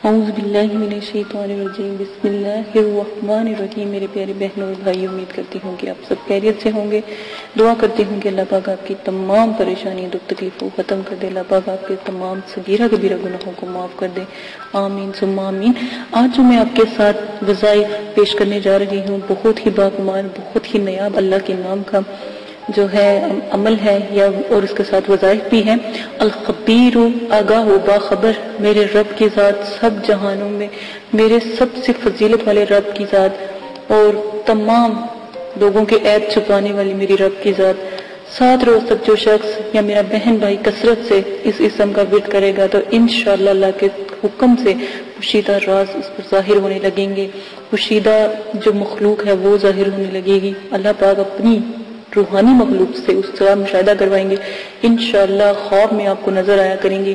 اعوذ باللہ من الشیطان الرجیم، بسم اللہ الرحمن الرحیم۔ میرے پیارے بہنوں اور بھائی، امید کرتی ہوں کہ آپ سب خیریت سے ہوں گے۔ دعا کرتی ہوں کہ اللہ پاک آپ کی تمام پریشانی دکھ تکلیفوں کو ختم کر دے، اللہ پاک آپ کے تمام صغیرہ کبیرہ گناہوں کو معاف کر دے، آمین ثم آمین۔ آج جو میں آپ کے ساتھ وظائف پیش کرنے جا رہی ہوں، بہت ہی باکمال، بہت ہی نایاب اللہ کے نام کا جو ہے عمل ہے یا اور اس کے ساتھ وظائف بھی ہیں۔ الخبیر، آگاہ و باخبر میرے رب کی ذات، سب جہانوں میں میرے سب سے فضیلت والے رب کی ذات اور تمام لوگوں کے عیب چھپانے والی میری رب کی ذات۔ 7 روز تک جو شخص یا میرا بہن بھائی کثرت سے اس اسم کا ورد کرے گا تو انشاءاللہ اللہ کے حکم سے پوشیدہ راز اس پر ظاہر ہونے لگیں گے، پوشیدہ جو مخلوق ہے وہ ظاہر ہونے لگے گی۔ اللہ پاک اپنی روحانی مخلوق سے اس طرح مشاہدہ کروائیں گے، انشاءاللہ خواب میں آپ کو نظر آیا کریں گے۔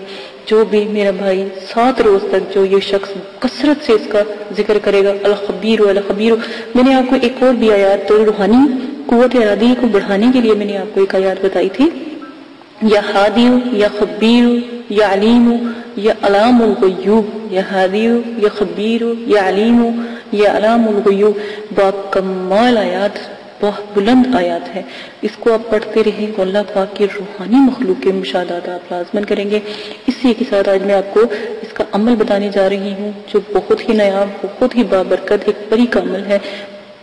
جو بھی میرا بھائی 7 روز تک جو یہ شخص کثرت سے اس کا ذکر کرے گا، الخبیر الخبیر۔ میں نے آپ کو ایک اور بھی آیات تو روحانی قوت ارادی کو بڑھانے کے لیے میں نے آپ کو ایک آیات بتائی تھی، یا ہادی یا خبیر یا علیم یا علام الغیوب، یا ہادی یا خبیر یا علیم یا علام الغیوب۔ با کمال آیات، بہت بلند آیات ہے، اس کو آپ پڑھتے رہیں تو اللہ پاک کی روحانی مخلوق کے مشاہدات آپ لازمن کریں گے۔ اسی کے ساتھ آج میں آپ کو اس کا عمل بتانے جا رہی ہوں جو بہت ہی نایاب، بہت ہی بابرکت ایک پری کا عمل ہے۔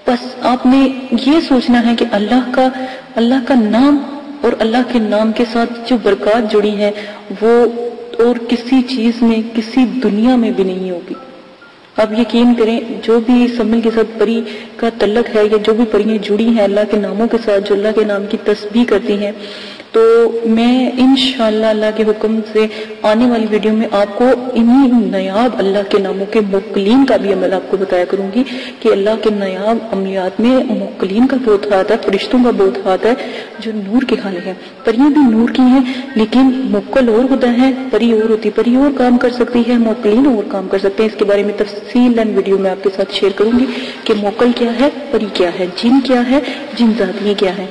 بس آپ نے یہ سوچنا ہے کہ اللہ کا نام اور اللہ کے نام کے ساتھ جو برکات جڑی ہے وہ اور کسی چیز میں، کسی دنیا میں بھی نہیں ہوگی۔ آپ یقین کریں، جو بھی اس عمل کے ساتھ پری کا تعلق ہے یا جو بھی پریاں جڑی ہیں اللہ کے ناموں کے ساتھ، جو اللہ کے نام کی تسبیح کرتی ہیں، تو میں انشاءاللہ اللہ کے حکم سے آنے والی ویڈیو میں آپ کو انہی نایاب اللہ کے ناموں کے موکلین کا بھی عمل آپ کو بتایا کروں گی کہ اللہ کے نایاب عملیات میں موکلین کا بہت ہاتھ ہے، فرشتوں کا بہت ہاتھ ہے جو نور کے حال ہیں۔ پریاں بھی نور کی ہیں لیکن موکل اور ہوتا ہے، پری اور ہوتی، پری اور کام کر سکتی ہے، موکلین اور کام کر سکتے ہیں۔ اس کے بارے میں تفصیلاً ویڈیو میں آپ کے ساتھ شیئر کروں گی کہ موکل کیا ہے، پری کیا ہے، جن کیا ہے، جن ذاتیہ کیا ہے۔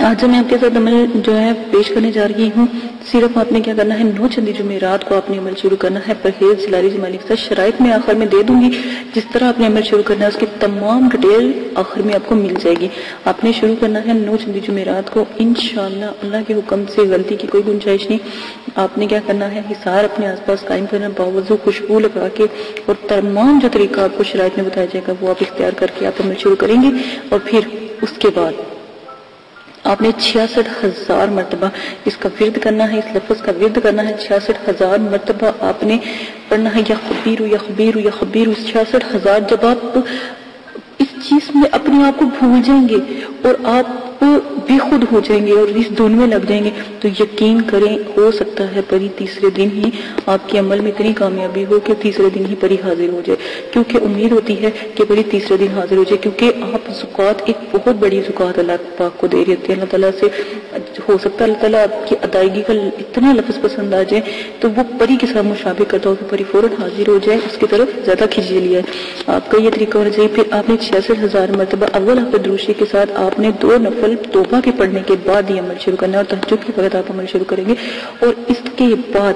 آج جو میں آپ کے ساتھ عمل جو ہے پیش کرنے جا رہی ہوں، صرف آپ نے کیا کرنا ہے، 9 چندی جمعرات کو آپ نے عمل شروع کرنا ہے۔ پرہیز جلاری جمالی کے ساتھ شرائط میں آخر میں دے دوں گی، جس طرح آپ نے عمل شروع کرنا ہے اس کی تمام ڈیٹیل آخر میں آپ کو مل جائے گی۔ آپ نے شروع کرنا ہے 9 چندی جمعرات کو، انشاءاللہ اللہ کے حکم سے غلطی کی کوئی گنجائش نہیں۔ آپ نے کیا کرنا ہے، حصار اپنے آس پاس قائم کرنا، باوضو خوشبو لگا کے، اور تمام جو طریقہ آپ کو شرائط میں بتایا جائے گا وہ آپ اختیار کر کے آپ عمل شروع کریں گے۔ اور پھر اس کے بعد آپ نے 66,000 مرتبہ اس کا ورد کرنا ہے، اس لفظ کا ورد کرنا ہے 66,000 مرتبہ آپ نے پڑھنا ہے، یا خبیر یا خبیر یا خبیر۔ 66,000 جب آپ اس چیز میں اپنے آپ کو بھول جائیں گے اور آپ بے خود ہو جائیں گے اور اس دھن میں لگ جائیں گے تو یقین کریں ہو سکتا ہے پری تیسرے دن ہی آپ کے عمل میں اتنی کامیابی ہو کہ تیسرے دن ہی پری حاضر ہو جائے، کیونکہ امید ہوتی ہے کہ پری تیسرے دن حاضر ہو جائے، کیونکہ آپ زکوٰۃ ایک بہت بڑی زکوٰۃ اللہ پاک کو دے رہے ہوتے ہیں۔ اللہ تعالیٰ سے ہو سکتا ہے اللہ تعالیٰ آپ کی ادائیگی کا اتنا لفظ پسند آ جائے تو وہ پری کے ساتھ مشابہ کرتا ہو کہ پری فوراً حاضر ہو جائے، اس کی طرف زیادہ کھینچ لیا ہے۔ آپ کا یہ طریقہ ہونا چاہیے۔ پھر آپ نے 66,000 مرتبہ اول حق دروشی کے ساتھ آپ نے 2 نفل توبہ کے پڑھنے کے بعد یہ عمل شروع کرنا ہے، اور تہجد کے وقت آپ عمل شروع کریں گے۔ اور اس کے بعد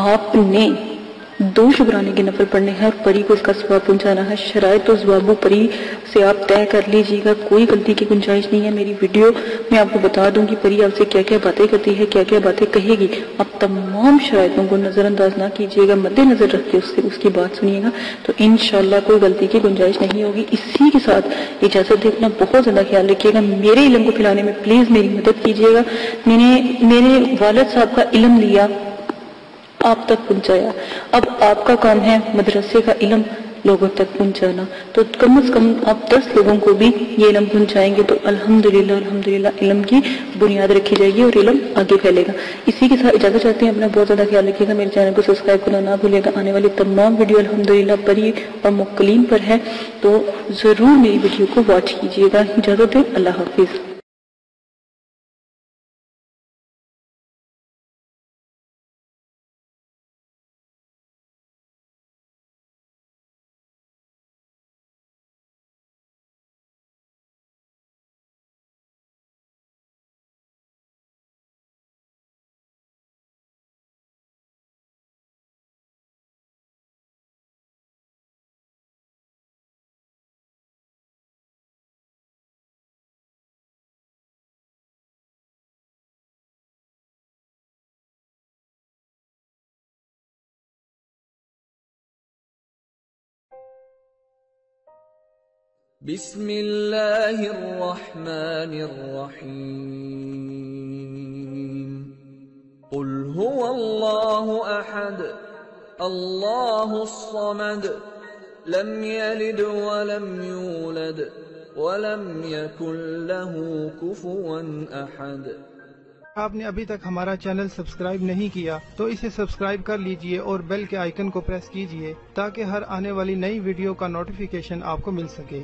آپ نے 2 شکرانے کے نفل پڑھنے ہیں اور پری کو اس کا ثواب پہنچانا ہے۔ شرائط و ضوابط پری سے آپ طے کر لیجیے گا، کوئی غلطی کی گنجائش نہیں ہے۔ میری ویڈیو میں آپ کو بتا دوں گی پری آپ سے کیا کیا باتیں کرتی ہے، کیا کیا باتیں کہے گی۔ آپ تمام شرائطوں کو نظر انداز نہ کیجیے گا، مد نظر رکھ کے اس کی بات سنیے گا تو انشاءاللہ کوئی غلطی کی گنجائش نہیں ہوگی۔ اسی کے ساتھ اجازت دے، اپنا بہت زیادہ خیال رکھیے گا، میرے علم کو پھیلانے میں پلیز میری مدد کیجیے گا۔ میں نے میرے والد صاحب کا علم لیا، آپ تک پہنچایا، اب آپ کا کام ہے مدرسے کا علم لوگوں تک پہنچانا، تو کم از کم آپ 10 لوگوں کو بھی یہ علم پہنچائیں گے تو الحمدللہ علم کی بنیاد رکھی جائے گی اور علم آگے پھیلے گا۔ اسی کے ساتھ اجازت چاہتے ہیں، اپنا بہت زیادہ خیال رکھیے گا، میرے چینل کو سبسکرائب کرنا نہ بھولے گا۔ آنے والی تمام ویڈیو الحمدللہ پری اور موکلین پر ہے تو ضرور میری ویڈیو کو واچ کیجیے گا۔ اجازت دیں، اللہ حافظ۔ بسم اللہ الرحمن الرحیم قل هو اللہ احد اللہ الصمد لم یلد ولم یولد ولم یکن له کفوا احد۔ آپ نے ابھی تک ہمارا چینل سبسکرائب نہیں کیا تو اسے سبسکرائب کر لیجئے اور بیل کے آئیکن کو پریس کیجئے تاکہ ہر آنے والی نئی ویڈیو کا نوٹیفیکیشن آپ کو مل سکے۔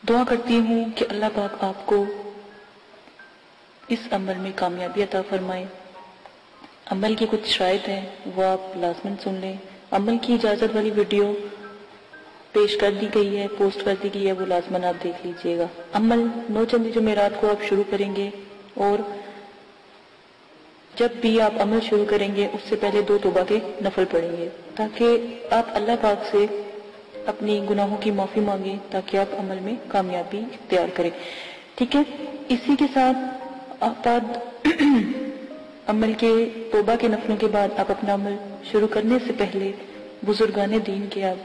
دعا کرتی ہوں کہ اللہ پاک آپ کو اس عمل میں کامیابی عطا فرمائے۔ عمل کی کچھ شرائط ہیں وہ آپ لازماً سن لیں۔ عمل کی اجازت والی ویڈیو پیش کر دی گئی ہے، پوسٹ کر دی گئی ہے، وہ لازماً آپ دیکھ لیجئے گا۔ عمل 9 چندی جمعرات کو آپ شروع کریں گے، اور جب بھی آپ عمل شروع کریں گے اس سے پہلے 2 توبہ کے نفل پڑھیں گے تاکہ آپ اللہ پاک سے اپنی گناہوں کی معافی مانگیں، تاکہ آپ عمل میں کامیابی اختیار کریں، ٹھیک ہے۔ اسی کے ساتھ آپ عمل کے توبہ کے نفلوں کے بعد آپ اپنا عمل شروع کرنے سے پہلے بزرگان دین کے آپ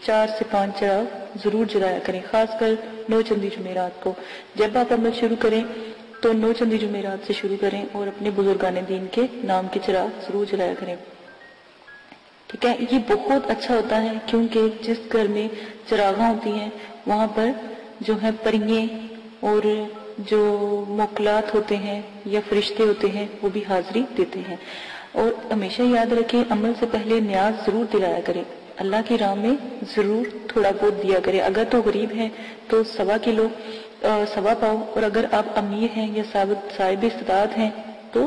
4 سے 5 چراغ ضرور جلایا کریں، خاص کر 9 چندی جمعرات کو۔ جب آپ عمل شروع کریں تو 9 چندی جمعرات سے شروع کریں اور اپنے بزرگان دین کے نام کے چراغ ضرور جلایا کریں، ٹھیک ہے۔ یہ بہت اچھا ہوتا ہے کیونکہ جس گھر میں چراغاں ہوتی ہیں وہاں پر جو ہے پریے اور جو موکلات ہوتے ہیں یا فرشتے ہوتے ہیں وہ بھی حاضری دیتے ہیں۔ اور ہمیشہ یاد رکھیں عمل سے پہلے نیاز ضرور دلایا کریں، اللہ کی راہ میں ضرور تھوڑا بہت دیا کریں۔ اگر تو غریب ہیں تو 1.25 کلو 1.25 پاؤ، اور اگر آپ امیر ہیں یا صاحب استطاعت ہیں تو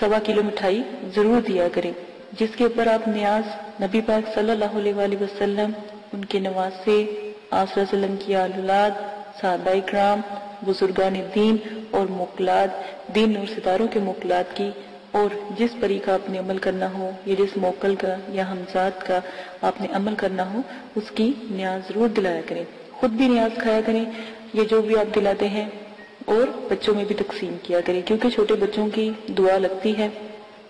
1.25 کلو مٹھائی ضرور دیا کریں، جس کے اوپر آپ نیاز نبی پاک صلی اللہ علیہ وآلہ وسلم، ان کے نواسے، آپ صلی اللہ علیہ وسلم کی اولاد، صحابہ اکرام، بزرگان دین اور موکلات، دین اور ستاروں کے موکلات کی، اور جس پری کا آپ نے عمل کرنا ہو یا جس موکل کا یا ہمزاد کا آپ نے عمل کرنا ہو اس کی نیاز ضرور دلایا کریں۔ خود بھی نیاز کھایا کریں یہ جو بھی آپ دلاتے ہیں، اور بچوں میں بھی تقسیم کیا کریں کیونکہ چھوٹے بچوں کی دعا لگتی ہے،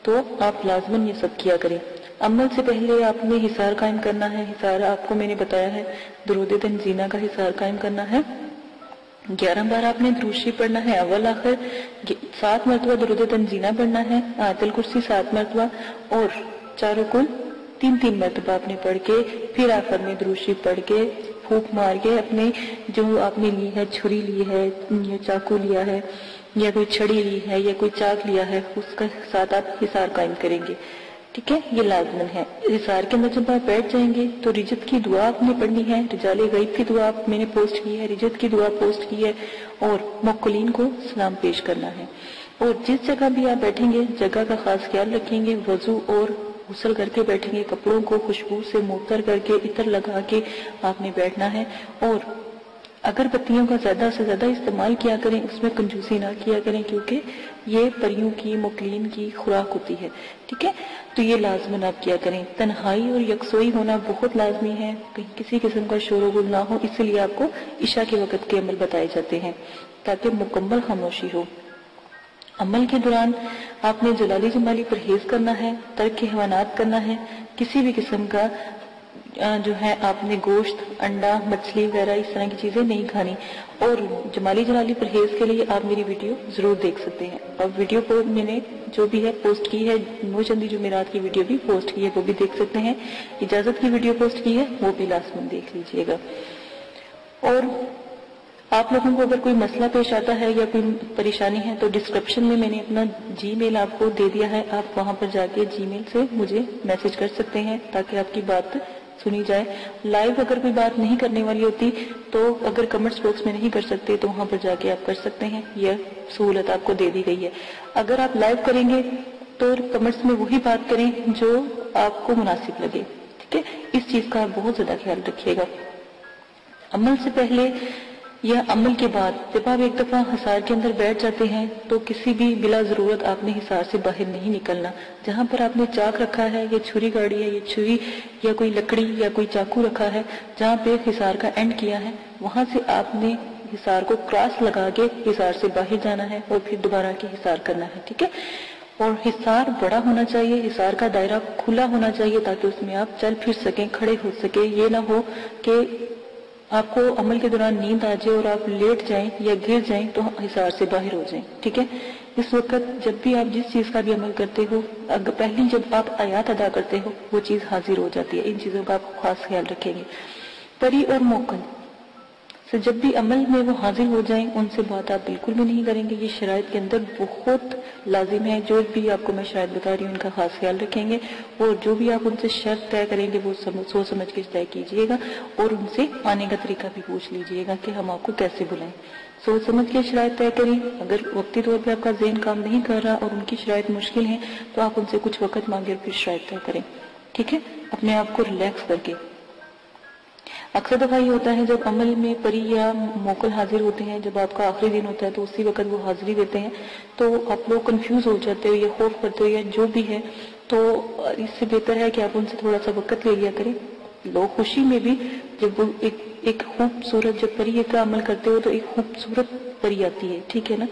تو آپ لازماً یہ سب کیا کریں۔ عمل سے پہلے آپ نے حصار قائم کرنا ہے۔ حصار آپ کو میں نے بتایا ہے درود تنزینہ کا حصار قائم کرنا ہے۔ 11 بار آپ نے درود شریف پڑھنا ہے، اول آخر 7 مرتبہ درود تنزینہ پڑھنا ہے، آیت الکرسی 7 مرتبہ، اور چاروں کل 3 مرتبہ آپ نے پڑھ کے پھر آخر میں درود شریف پڑھ کے پھونک مار کے اپنے جو آپ نے لی ہے، چھری لی ہے یا چاقو لیا ہے یا کوئی چھڑی لی ہے یا کوئی چاک لیا ہے، اس کا ساتھ آپ حصار قائم کریں گے، ٹھیک ہے۔ یہ لازمن ہے۔ حصار کے اندر جب آپ بیٹھ جائیں گے تو رجت کی دعا آپ نے پڑھنی ہے، رجال غیب کی دعا میں نے پوسٹ کی ہے، رجت کی دعا پوسٹ کی ہے، اور موکلین کو سلام پیش کرنا ہے۔ اور جس جگہ بھی آپ بیٹھیں گے جگہ کا خاص خیال رکھیں گے، وضو اور غسل کر کے بیٹھیں گے، کپڑوں کو خوشبو سے معطر کر کے عطر لگا کے آپ نے بیٹھنا ہے، اور اگر بتیوں کا زیادہ سے زیادہ استعمال کیا کریں، اس میں کنجوسی نہ کیا کریں کیونکہ یہ پریوں کی موکلین کی خوراک ہوتی ہے، ٹھیک ہے۔ تو یہ لازماً آپ کیا کریں۔ تنہائی اور یکسوئی ہونا بہت لازمی ہے، کہیں کسی قسم کا شور و غل نہ ہو، اس لیے آپ کو عشاء کے وقت کے عمل بتائے جاتے ہیں تاکہ مکمل خاموشی ہو۔ عمل کے دوران آپ نے جلالی جمالی پرہیز کرنا ہے، ترک حیوانات کرنا ہے، کسی بھی قسم کا جو ہے آپ نے گوشت، انڈا، مچھلی وغیرہ اس طرح کی چیزیں نہیں کھانی، اور جمالی جلالی پرہیز کے لیے آپ میری ویڈیو ضرور دیکھ سکتے ہیں۔ اور ویڈیو کو میں نے جو بھی ہے پوسٹ کی ہے، 9 چندی جمعرات کی ویڈیو بھی پوسٹ کی ہے، وہ بھی دیکھ سکتے ہیں۔ اجازت کی ویڈیو پوسٹ کی ہے، وہ بھی لازماً دیکھ لیجئے گا۔ اور آپ لوگوں کو اگر کوئی مسئلہ پیش آتا ہے یا کوئی پریشانی ہے تو ڈسکرپشن میں نے اپنا جی میل آپ کو دے دیا ہے، آپ وہاں پر جا کے جی میل سے مجھے میسج کر سکتے ہیں تاکہ آپ کی بات سنی جائے۔ لائیو اگر کوئی بات نہیں کرنے والی ہوتی تو اگر کمنٹس باکس میں نہیں کر سکتے تو وہاں پر جا کے آپ کر سکتے ہیں، یہ سہولت آپ کو دے دی گئی ہے۔ اگر آپ لائیو کریں گے تو کمنٹس میں وہی بات کریں جو آپ کو مناسب لگے، ٹھیک ہے۔ اس چیز کا آپ بہت زیادہ خیال رکھیے گا۔ عمل سے پہلے یا عمل کے بعد جب آپ ایک دفعہ حصار کے اندر بیٹھ جاتے ہیں تو کسی بھی بلا ضرورت آپ نے حصار سے باہر نہیں نکلنا۔ جہاں پر آپ نے چاک رکھا ہے یا چھری گاڑی ہے یا چھری یا کوئی لکڑی یا کوئی چاقو رکھا ہے، جہاں پہ حصار کا اینڈ کیا ہے وہاں سے آپ نے حصار کو کراس لگا کے حصار سے باہر جانا ہے اور پھر دوبارہ کے حصار کرنا ہے، ٹھیک ہے۔ اور حصار بڑا ہونا چاہیے، حصار کا دائرہ کھلا ہونا چاہیے تاکہ اس میں آپ چل پھر سکیں، کھڑے ہو سکیں. یہ نہ ہو کہ آپ کو عمل کے دوران نیند آ جائے اور آپ لیٹ جائیں یا گر جائیں تو حصار سے باہر ہو جائیں. ٹھیک ہے، اس وقت جب بھی آپ جس چیز کا بھی عمل کرتے ہو، پہلی جب آپ آیات ادا کرتے ہو وہ چیز حاضر ہو جاتی ہے. ان چیزوں کا آپ خاص خیال رکھیں گے. پری اور موکل سے جب بھی عمل میں وہ حاضر ہو جائیں ان سے بات آپ بالکل بھی نہیں کریں گے. یہ شرائط کے اندر بہت لازم ہے. جو بھی آپ کو میں شرائط بتا رہی ہوں ان کا خاص خیال رکھیں گے، اور جو بھی آپ ان سے شرط طے کریں گے وہ سوچ سمجھ کے طے کیجیے گا، اور ان سے آنے کا طریقہ بھی پوچھ لیجیے گا کہ ہم آپ کو کیسے بلائیں. سوچ سمجھ کے شرائط طے کریں. اگر وقتی طور پہ آپ کا ذہن کام نہیں کر رہا اور ان کی شرائط مشکل ہیں تو آپ ان سے کچھ وقت مانگے اور پھر شرائط طے کریں. ٹھیک ہے، اپنے آپ کو ریلیکس کر کے. اکثر دفعہ یہ ہوتا ہے جب عمل میں پری یا موکل حاضر ہوتے ہیں، جب آپ کا آخری دن ہوتا ہے تو اسی وقت وہ حاضری دیتے ہیں تو آپ لوگ کنفیوز ہو جاتے ہو یا خوف کرتے ہو یا جو بھی ہے. تو اس سے بہتر ہے کہ آپ ان سے تھوڑا سا وقت لے لیا کریں. لوگ خوشی میں بھی جب وہ ایک خوبصورت جب پری کا عمل کرتے ہو تو ایک خوبصورت پری آتی ہے. ٹھیک ہے نا،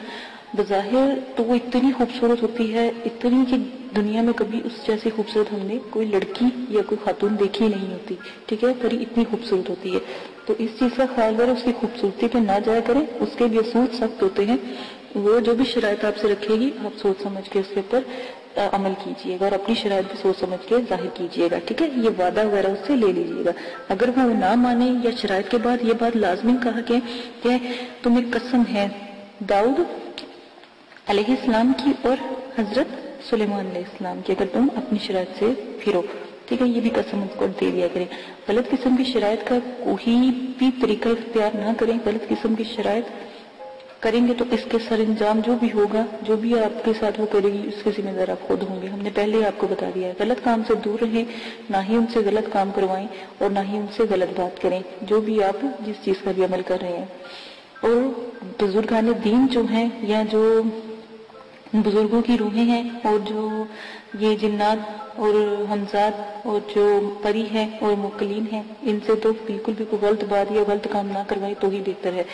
بظاہر تو وہ اتنی خوبصورت ہوتی ہے، اتنی کہ دنیا میں کبھی اس جیسی خوبصورت ہم نے کوئی لڑکی یا کوئی خاتون دیکھی نہیں ہوتی. ٹھیک ہے، پری اتنی خوبصورت ہوتی ہے. تو اس چیز کا خیال کریں، اس کی خوبصورتی پہ نہ جایا کریں. اس کے بھی اصول سخت ہوتے ہیں. وہ جو بھی شرائط آپ سے رکھے گی آپ سوچ سمجھ کے اس کے اوپر عمل کیجیے گا، اور اپنی شرائط بھی سوچ سمجھ کے ظاہر کیجیے گا. ٹھیک ہے، یہ وعدہ وغیرہ اس سے لے لیجیے گا. اگر وہ نہ مانے یا شرائط کے بعد یہ بات لازمی کہا کہ تمہیں قسم ہے داؤد علیہ السلام کی اور حضرت سلیمان علیہ السلام کی، اگر تم اپنی شرائط سے پھرو. ٹھیک ہے، یہ بھی قسم اس کو دے دیا کریں. غلط قسم کی شرائط کا کوئی بھی طریقہ اختیار نہ کریں. غلط قسم کی شرائط کریں گے تو اس کے سر انجام جو بھی ہوگا، جو بھی آپ کے ساتھ وہ کرے گی اس کے ذمہ دار آپ خود ہوں گے. ہم نے پہلے آپ کو بتا دیا ہے. غلط کام سے دور رہیں، نہ ہی ان سے غلط کام کروائیں اور نہ ہی ان سے غلط بات کریں جو بھی آپ جس چیز کا بھی عمل کر رہے ہیں. اور بزرگان دین جو ہیں یا جو بزرگوں کی روحیں ہیں اور جو یہ جنات اور حمزات اور جو پری ہیں اور موکلین ہیں، ان سے تو بالکل بھی کوئی غلط بات یا غلط کام نہ کروائیں تو ہی بہتر ہے.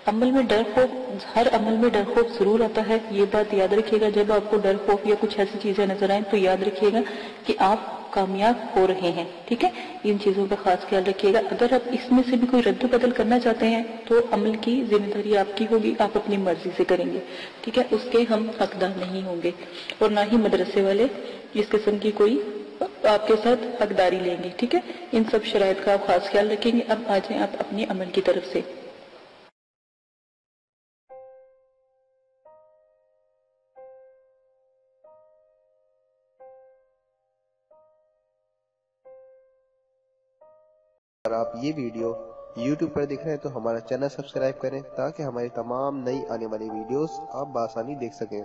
عمل میں ڈر خوف، ہر عمل میں ڈر خوف ضرور آتا ہے. یہ بات یاد رکھیے گا. جب آپ کو ڈر خوف یا کچھ ایسی چیزیں نظر آئیں تو یاد رکھیے گا کہ آپ کامیاب ہو رہے ہیں. ٹھیک ہے، ان چیزوں کا خاص خیال رکھیے گا. اگر آپ اس میں سے بھی کوئی رد و بدل کرنا چاہتے ہیں تو عمل کی ذمہ داری آپ کی ہوگی، آپ اپنی مرضی سے کریں گے. ٹھیک ہے، اس کے ہم حقدار نہیں ہوں گے اور نہ ہی مدرسے والے اس قسم کی کوئی آپ کے ساتھ حقداری لیں گے. ٹھیک ہے، ان سب شرائط کا آپ خاص خیال رکھیں گے. اب آ جائیں آپ اپنے عمل کی طرف سے. اگر آپ یہ ویڈیو YouTube پر دیکھ رہے ہیں تو ہمارا چینل سبسکرائب کریں تاکہ ہماری تمام نئی آنے والی ویڈیوز آپ بآسانی دیکھ سکیں.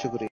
شکریہ.